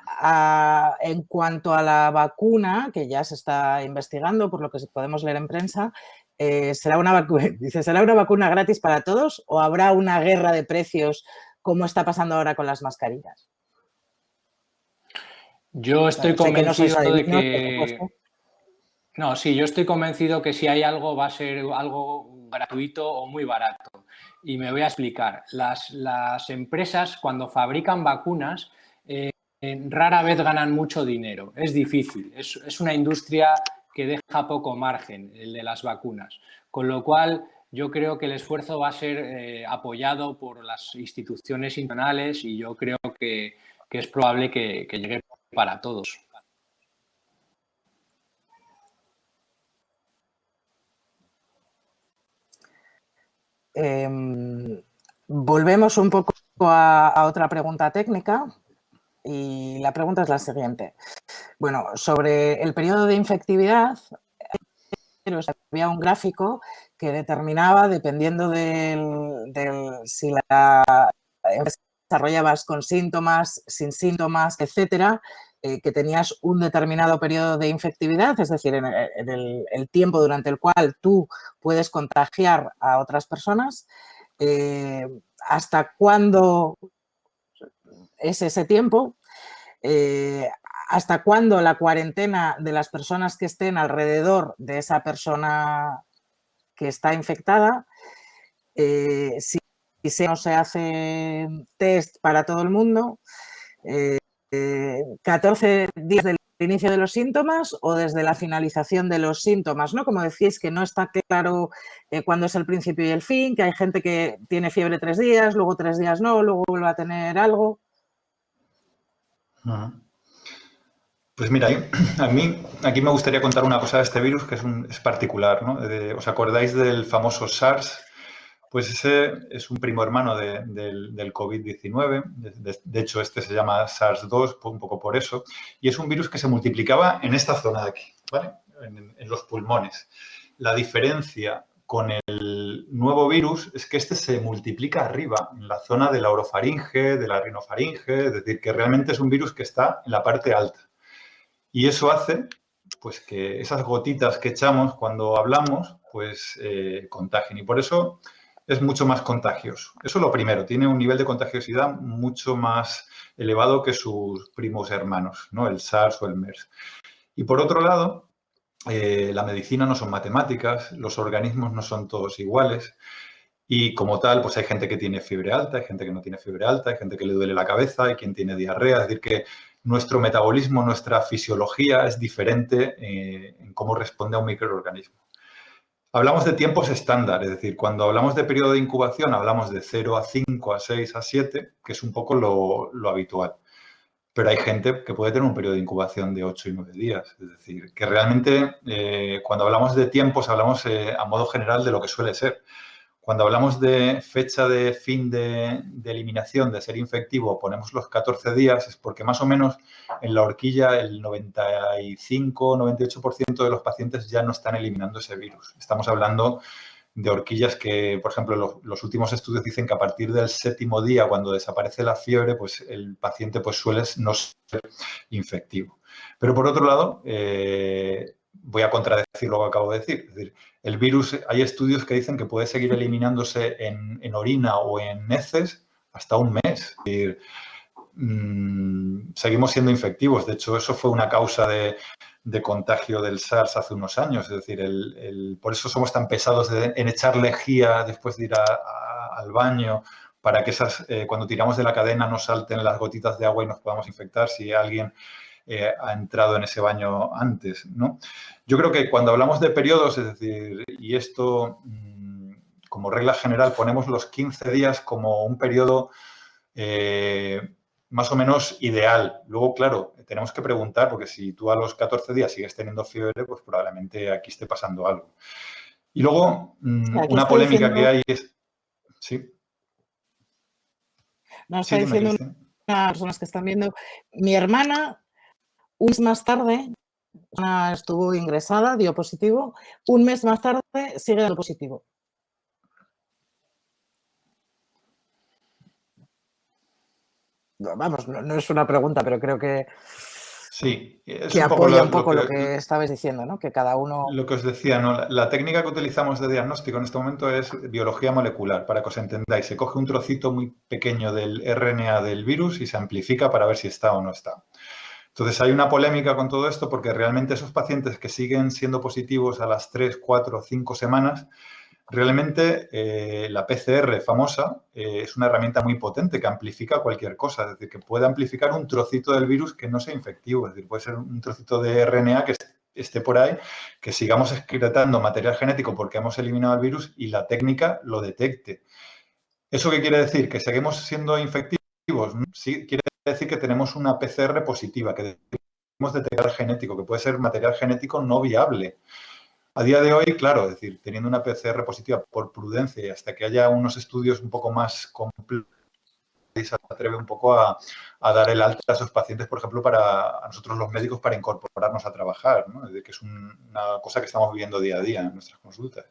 en cuanto a la vacuna, que ya se está investigando, por lo que podemos leer en prensa, ¿será una vacuna gratis para todos o habrá una guerra de precios como está pasando ahora con las mascarillas? Yo estoy convencido de que... No, sí, yo estoy convencido que si hay algo va a ser algo gratuito o muy barato. Y me voy a explicar. Las empresas, cuando fabrican vacunas, rara vez ganan mucho dinero. Es difícil. Es una industria que deja poco margen, el de las vacunas. Con lo cual, yo creo que el esfuerzo va a ser apoyado por las instituciones internacionales y yo creo que es probable que llegue para todos. Volvemos un poco a otra pregunta técnica y la pregunta es la siguiente. Bueno, sobre el periodo de infectividad, había un gráfico que determinaba, dependiendo si la desarrollabas con síntomas, sin síntomas, etcétera, que tenías un determinado periodo de infectividad, es decir, en el tiempo durante el cual tú puedes contagiar a otras personas. ¿Hasta cuándo es ese tiempo? ¿Hasta cuándo la cuarentena de las personas que estén alrededor de esa persona que está infectada? Si no se hace test para todo el mundo, 14 días del inicio de los síntomas o desde la finalización de los síntomas, ¿no? Como decís, que no está claro cuándo es el principio y el fin, que hay gente que tiene fiebre 3 días, luego 3 días no, luego vuelve a tener algo. Pues mira, a mí aquí me gustaría contar una cosa de este virus que es particular, ¿no? ¿Os acordáis del famoso SARS? Pues ese es un primo hermano del COVID-19. De hecho, este se llama SARS-2, un poco por eso. Y es un virus que se multiplicaba en esta zona de aquí, ¿vale? En los pulmones. La diferencia con el nuevo virus es que este se multiplica arriba, en la zona de la orofaringe, de la rinofaringe, es decir, que realmente es un virus que está en la parte alta. Y eso hace pues que esas gotitas que echamos cuando hablamos pues contagien. Y por eso es mucho más contagioso. Eso es lo primero, tiene un nivel de contagiosidad mucho más elevado que sus primos hermanos, ¿no? El SARS o el MERS. Y por otro lado, la medicina no son matemáticas, los organismos no son todos iguales y como tal, pues hay gente que tiene fiebre alta, hay gente que no tiene fiebre alta, hay gente que le duele la cabeza, hay quien tiene diarrea, es decir que nuestro metabolismo, nuestra fisiología es diferente en cómo responde a un microorganismo. Hablamos de tiempos estándar, es decir, cuando hablamos de periodo de incubación hablamos de 0 a 5, a 6, a 7, que es un poco lo habitual. Pero hay gente que puede tener un periodo de incubación de 8 y 9 días. Es decir, que realmente cuando hablamos de tiempos hablamos a modo general de lo que suele ser. Cuando hablamos de fecha de fin de eliminación, de ser infectivo, ponemos los 14 días, es porque más o menos en la horquilla el 95-98% de los pacientes ya no están eliminando ese virus. Estamos hablando de horquillas que, por ejemplo, los últimos estudios dicen que a partir del 7º día, cuando desaparece la fiebre, pues el paciente pues, suele no ser infectivo. Pero por otro lado, voy a contradecir lo que acabo de decir. Es decir, el virus, hay estudios que dicen que puede seguir eliminándose en orina o en heces hasta un mes. Es decir, seguimos siendo infectivos. De hecho, eso fue una causa de contagio del SARS hace unos años. Es decir, por eso somos tan pesados en echar lejía después de ir al baño, para que cuando tiramos de la cadena no salten las gotitas de agua y nos podamos infectar si alguien ha entrado en ese baño antes, ¿no? Yo creo que cuando hablamos de periodos, es decir, y esto como regla general, ponemos los 15 días como un periodo más o menos ideal. Luego, claro, tenemos que preguntar, porque si tú a los 14 días sigues teniendo fiebre, pues probablemente aquí esté pasando algo. Y luego, Aquí una está polémica diciendo, que hay es... Sí, nos está sí, dime, diciendo Cristina. unas personas que están viendo, mi hermana, un mes más tarde, estuvo ingresada, dio positivo, un mes más tarde sigue dando positivo. Vamos, no es una pregunta, pero creo que, Sí, es que un poco apoya un poco lo que estabais diciendo, ¿no? Que cada uno... lo que os decía, ¿no? La técnica que utilizamos de diagnóstico en este momento es biología molecular, para que os entendáis. Se coge un trocito muy pequeño del RNA del virus y se amplifica para ver si está o no está. Entonces, hay una polémica con todo esto porque realmente esos pacientes que siguen siendo positivos a las 3, 4, 5 semanas, realmente la PCR famosa es una herramienta muy potente que amplifica cualquier cosa, es decir, que puede amplificar un trocito del virus que no sea infectivo, es decir, puede ser un trocito de RNA que esté por ahí, que sigamos excretando material genético porque hemos eliminado el virus y la técnica lo detecte. ¿Eso qué quiere decir? ¿Que seguimos siendo infectivos? Sí, quiere decir que tenemos una PCR positiva, que tenemos material genético, que puede ser material genético no viable. A día de hoy, claro, es decir, teniendo una PCR positiva por prudencia y hasta que haya unos estudios un poco más completos, se atreve un poco a dar el alta a esos pacientes, por ejemplo, a nosotros los médicos para incorporarnos a trabajar, ¿no? Es decir, que es una cosa que estamos viviendo día a día en nuestras consultas.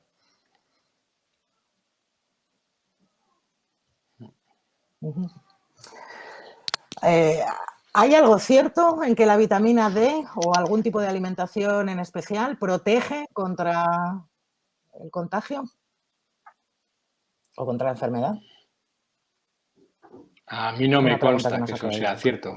¿Hay algo cierto en que la vitamina D o algún tipo de alimentación en especial protege contra el contagio o contra la enfermedad? A mí no me consta que eso sea cierto.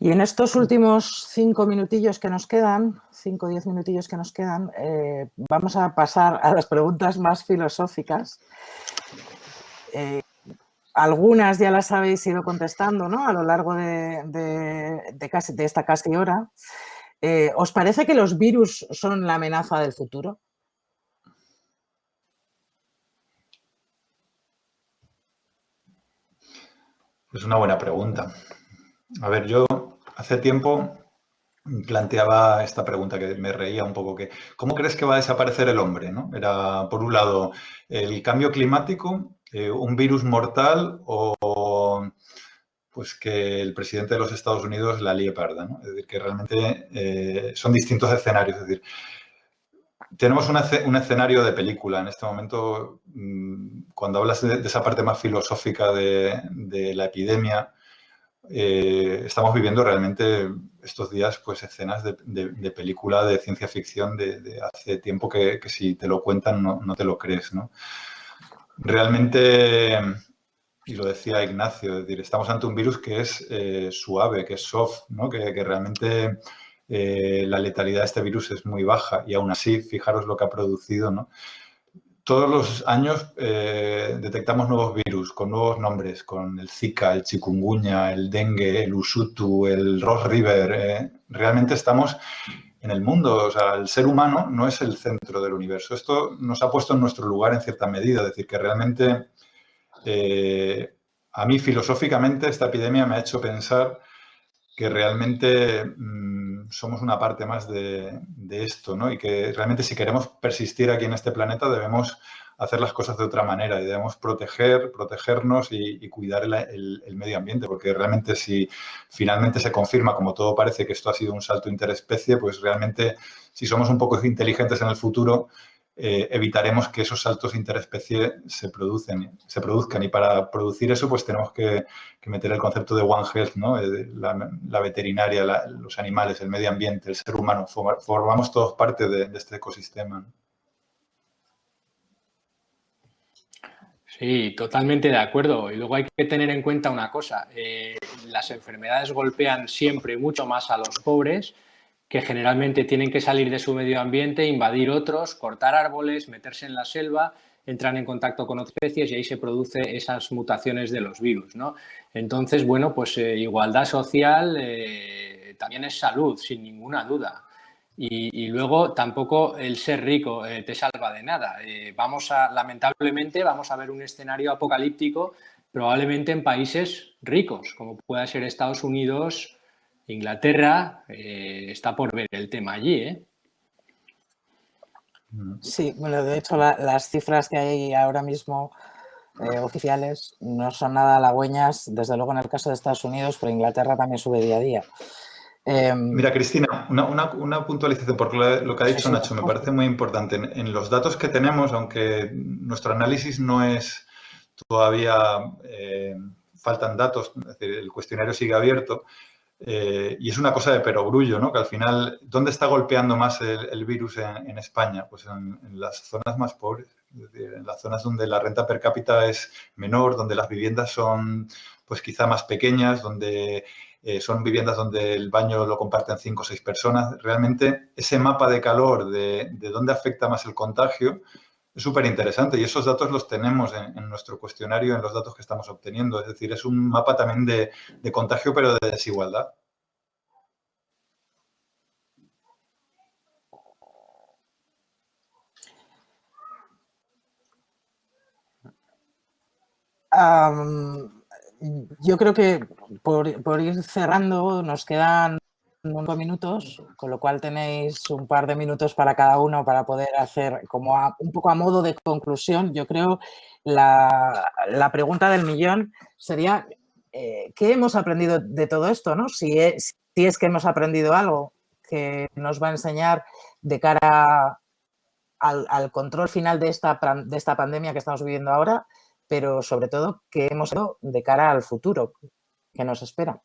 Y en estos últimos 5 minutillos que nos quedan, 5 o 10 minutillos que nos quedan, vamos a pasar a las preguntas más filosóficas. Algunas ya las habéis ido contestando, ¿no? A lo largo de esta casi hora. ¿Os parece que los virus son la amenaza del futuro? Es una buena pregunta. A ver, yo hace tiempo planteaba esta pregunta que me reía un poco, que ¿cómo crees que va a desaparecer el hombre? ¿No? Era, por un lado, el cambio climático, un virus mortal o pues que el presidente de los Estados Unidos la líe parda, ¿no? Es decir, que realmente son distintos escenarios. Es decir, tenemos un escenario de película. En este momento, cuando hablas de esa parte más filosófica de la epidemia, estamos viviendo realmente estos días pues escenas de película de ciencia ficción de hace tiempo que si te lo cuentan no te lo crees, ¿no? Realmente, y lo decía Ignacio, es decir, estamos ante un virus que es suave, que es soft, ¿no? Que realmente la letalidad de este virus es muy baja y aún así, fijaros lo que ha producido, ¿no? Todos los años detectamos nuevos virus con nuevos nombres, con el Zika, el chikungunya, el dengue, el Usutu, el Ross River. Realmente estamos en el mundo, o sea, el ser humano no es el centro del universo. Esto nos ha puesto en nuestro lugar en cierta medida, es decir, que realmente a mí filosóficamente esta epidemia me ha hecho pensar que realmente somos una parte más de esto, ¿no? Y que realmente si queremos persistir aquí en este planeta debemos hacer las cosas de otra manera y debemos protegernos y cuidar el medio ambiente, porque realmente si finalmente se confirma, como todo parece, que esto ha sido un salto interespecie, pues realmente si somos un poco inteligentes en el futuro, evitaremos que esos saltos interespecie se produzcan. Y para producir eso, pues tenemos que meter el concepto de One Health, ¿no? La veterinaria, los animales, el medio ambiente, el ser humano. Formamos todos parte de este ecosistema, ¿no? Sí, totalmente de acuerdo. Y luego hay que tener en cuenta una cosa. Las enfermedades golpean siempre mucho más a los pobres, que generalmente tienen que salir de su medio ambiente, invadir otros, cortar árboles, meterse en la selva, entran en contacto con otras especies y ahí se producen esas mutaciones de los virus, ¿no? Entonces, bueno, pues igualdad social, también es salud, sin ninguna duda. Y luego tampoco el ser rico te salva de nada. Lamentablemente vamos a ver un escenario apocalíptico probablemente en países ricos, como pueda ser Estados Unidos, Inglaterra. Está por ver el tema allí, ¿eh? Sí, bueno, de hecho las cifras que hay ahora mismo oficiales no son nada halagüeñas, desde luego en el caso de Estados Unidos, pero Inglaterra también sube día a día. Mira, Cristina, una puntualización, porque lo que ha dicho Nacho me parece muy importante. En los datos que tenemos, aunque nuestro análisis no es todavía, faltan datos, es decir, el cuestionario sigue abierto, y es una cosa de perogrullo, ¿no? Que al final, ¿dónde está golpeando más el virus en España? Pues en las zonas más pobres, es decir, en las zonas donde la renta per cápita es menor, donde las viviendas son pues quizá más pequeñas, donde son viviendas donde el baño lo comparten 5 o 6 personas. Realmente ese mapa de calor de dónde afecta más el contagio es súper interesante y esos datos los tenemos en nuestro cuestionario, en los datos que estamos obteniendo. Es decir, es un mapa también de contagio, pero de desigualdad. Yo creo que por ir cerrando nos quedan 5 minutos, con lo cual tenéis un par de minutos para cada uno para poder hacer como un poco a modo de conclusión. Yo creo la pregunta del millón sería ¿qué hemos aprendido de todo esto, ¿no? Si es que hemos aprendido algo que nos va a enseñar de cara al control final de esta pandemia que estamos viviendo ahora, pero sobre todo, ¿qué hemos hecho de cara al futuro que nos espera?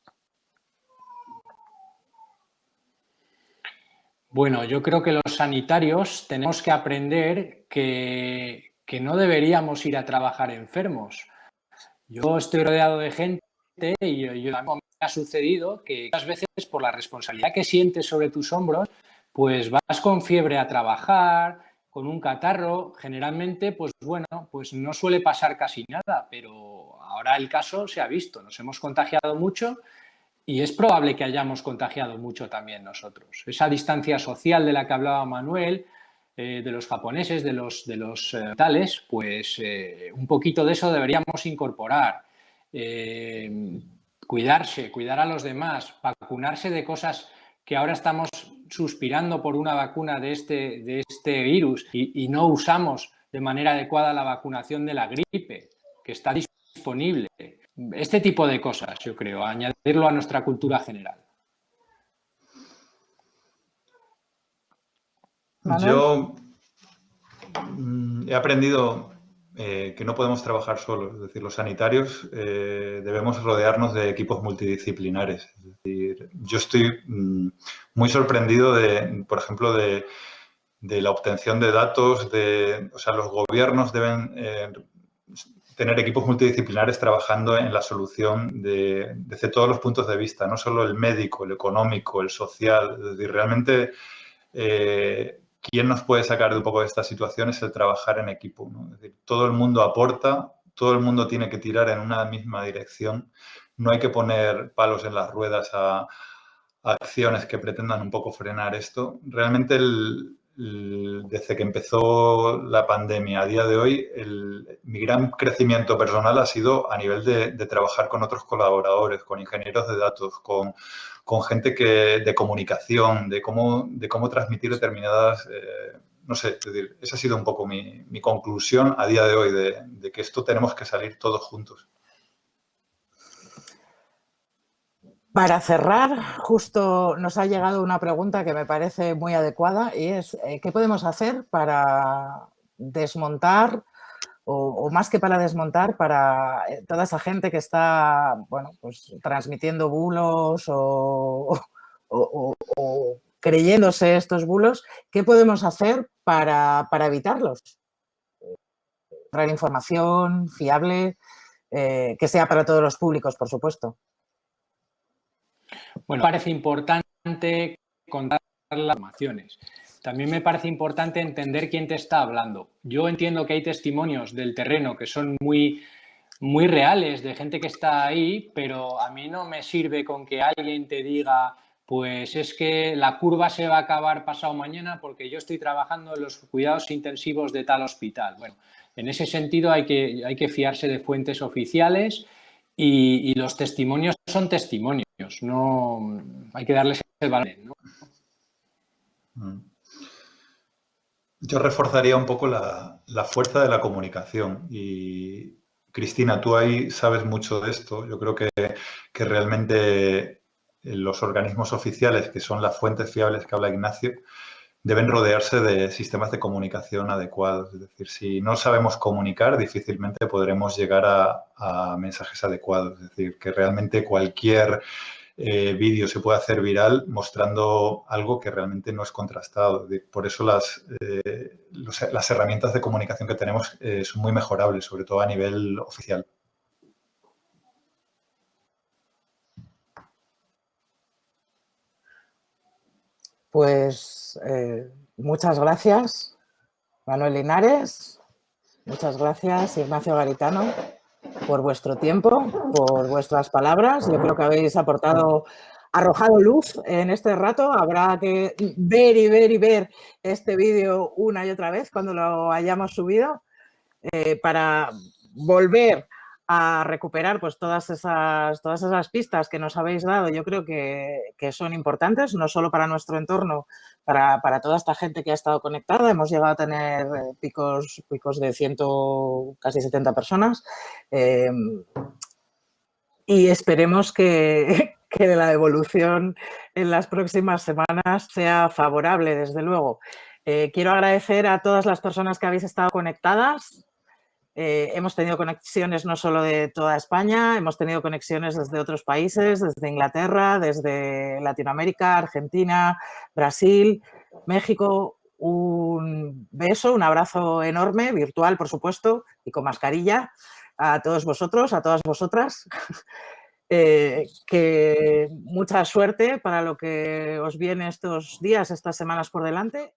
Bueno, yo creo que los sanitarios tenemos que aprender que no deberíamos ir a trabajar enfermos. Yo estoy rodeado de gente y a mí me ha sucedido que muchas veces por la responsabilidad que sientes sobre tus hombros, pues vas con fiebre a trabajar, con un catarro. Generalmente, pues bueno, pues no suele pasar casi nada, pero ahora el caso se ha visto. Nos hemos contagiado mucho y es probable que hayamos contagiado mucho también nosotros. Esa distancia social de la que hablaba Manuel, de los japoneses, de los tales, pues un poquito de eso deberíamos incorporar. Cuidarse, cuidar a los demás, vacunarse de cosas que ahora estamos suspirando por una vacuna de este virus y no usamos de manera adecuada la vacunación de la gripe, que está disponible. Este tipo de cosas, yo creo, añadirlo a nuestra cultura general. ¿Manuel? Yo he aprendido que no podemos trabajar solos. Es decir, los sanitarios debemos rodearnos de equipos multidisciplinares. Es decir, yo estoy muy sorprendido, por ejemplo, de la obtención de datos. O sea, los gobiernos deben tener equipos multidisciplinares trabajando en la solución desde todos los puntos de vista, no solo el médico, el económico, el social. Es decir, realmente ¿quién nos puede sacar de un poco de esta situación? Es el trabajar en equipo, ¿no? Es decir, todo el mundo aporta, todo el mundo tiene que tirar en una misma dirección. No hay que poner palos en las ruedas a acciones que pretendan un poco frenar esto. Realmente desde que empezó la pandemia a día de hoy, mi gran crecimiento personal ha sido a nivel de trabajar con otros colaboradores, con ingenieros de datos, con gente de comunicación, de cómo transmitir determinadas, no sé, es decir, esa ha sido un poco mi conclusión a día de hoy, de que esto tenemos que salir todos juntos. Para cerrar, justo nos ha llegado una pregunta que me parece muy adecuada y es ¿qué podemos hacer para desmontar o más que para desmontar, para toda esa gente que está, bueno, pues transmitiendo bulos o creyéndose estos bulos? ¿Qué podemos hacer para evitarlos? Traer información fiable, que sea para todos los públicos, por supuesto. Bueno, me parece importante contar las informaciones. También me parece importante entender quién te está hablando. Yo entiendo que hay testimonios del terreno que son muy reales, de gente que está ahí, pero a mí no me sirve con que alguien te diga pues es que la curva se va a acabar pasado mañana porque yo estoy trabajando en los cuidados intensivos de tal hospital. Bueno, en ese sentido hay que fiarse de fuentes oficiales y los testimonios son testimonios, no hay que darles el valor, ¿no? Yo reforzaría un poco la fuerza de la comunicación y Cristina, tú ahí sabes mucho de esto. Yo creo que realmente los organismos oficiales, que son las fuentes fiables que habla Ignacio, deben rodearse de sistemas de comunicación adecuados. Es decir, si no sabemos comunicar, difícilmente podremos llegar a mensajes adecuados. Es decir, que realmente cualquier vídeo se puede hacer viral mostrando algo que realmente no es contrastado. Por eso las herramientas de comunicación que tenemos son muy mejorables, sobre todo a nivel oficial. Pues muchas gracias, Manuel Linares. Muchas gracias, Ignacio Garitano, por vuestro tiempo, por vuestras palabras. Yo creo que habéis arrojado luz en este rato. Habrá que ver y ver y ver este vídeo una y otra vez cuando lo hayamos subido para volver a recuperar pues todas esas pistas que nos habéis dado. Yo creo que son importantes, no solo para nuestro entorno, para toda esta gente que ha estado conectada. Hemos llegado a tener picos de casi 70 personas y esperemos que la evolución en las próximas semanas sea favorable, desde luego. Quiero agradecer a todas las personas que habéis estado conectadas. Hemos tenido conexiones no solo de toda España, hemos tenido conexiones desde otros países, desde Inglaterra, desde Latinoamérica, Argentina, Brasil, México. Un beso, un abrazo enorme, virtual, por supuesto, y con mascarilla, a todos vosotros, a todas vosotras. Que mucha suerte para lo que os viene estos días, estas semanas por delante.